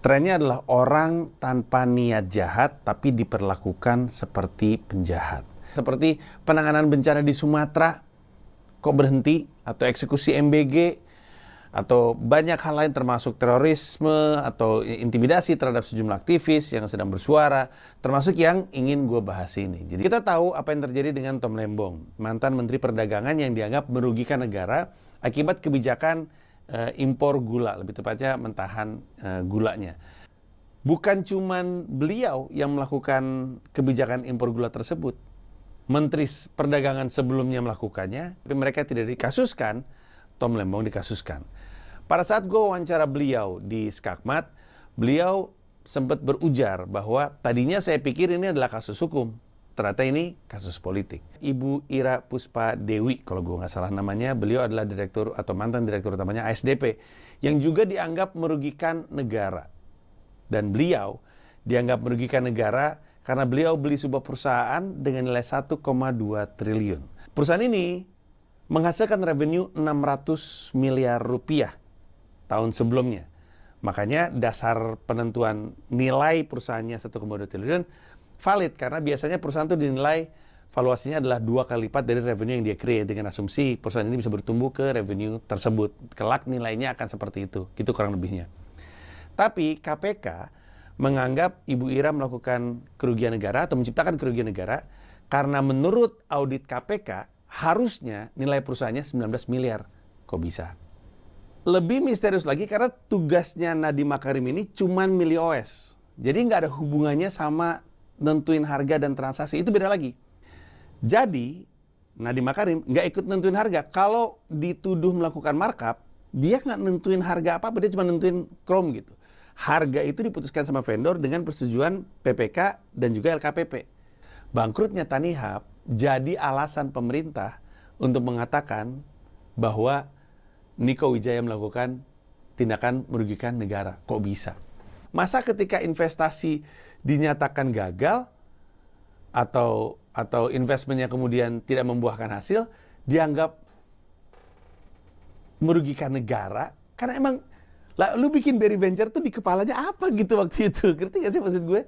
Trennya adalah orang tanpa niat jahat tapi diperlakukan seperti penjahat. Seperti penanganan bencana di Sumatera, kok berhenti? Atau eksekusi MBG, atau banyak hal lain termasuk terorisme atau intimidasi terhadap sejumlah aktivis yang sedang bersuara, termasuk yang ingin gue bahas ini. Jadi kita tahu apa yang terjadi dengan Tom Lembong, mantan Menteri Perdagangan yang dianggap merugikan negara akibat kebijakan impor gula, lebih tepatnya mentahan gulanya. Bukan cuman beliau yang melakukan kebijakan impor gula tersebut. Menteri Perdagangan sebelumnya melakukannya, tapi mereka tidak dikasuskan. Tom Lembong dikasuskan. Pada saat gue wawancara beliau di Skakmat, beliau sempat berujar bahwa tadinya saya pikir ini adalah kasus hukum. Ternyata ini kasus politik. Ibu Ira Puspa Dewi, kalau gue nggak salah namanya, beliau adalah direktur atau mantan direktur utamanya ASDP, yang juga dianggap merugikan negara. Dan beliau dianggap merugikan negara karena beliau beli sebuah perusahaan dengan nilai 1,2 triliun. Perusahaan ini menghasilkan revenue 600 miliar rupiah tahun sebelumnya. Makanya dasar penentuan nilai perusahaannya 1,2 triliun valid, karena biasanya perusahaan itu dinilai valuasinya adalah 2 kali lipat dari revenue yang dia create, dengan asumsi perusahaan ini bisa bertumbuh ke revenue tersebut. Kelak nilainya akan seperti itu. Gitu kurang lebihnya. Tapi KPK menganggap Ibu Ira melakukan kerugian negara atau menciptakan kerugian negara karena menurut audit KPK harusnya nilai perusahaannya 19 miliar. Kok bisa? Lebih misterius lagi karena tugasnya Nadiem Makarim ini cuman milih OS. Jadi nggak ada hubungannya sama nentuin harga dan transaksi. Itu beda lagi. Jadi Nadiem Makarim nggak ikut nentuin harga. Kalau dituduh melakukan markup, dia nggak nentuin harga apa-apa. Dia cuma nentuin Chrome gitu. Harga itu diputuskan sama vendor dengan persetujuan PPK dan juga LKPP. Bangkrutnya Tanihub jadi alasan pemerintah untuk mengatakan bahwa Niko Wijaya melakukan tindakan merugikan negara. Kok bisa? Masa ketika investasi dinyatakan gagal atau investmentnya kemudian tidak membuahkan hasil, dianggap merugikan negara? Karena emang lu bikin Berry Venture tuh di kepalanya apa gitu waktu itu? Ngerti gak sih maksud gue?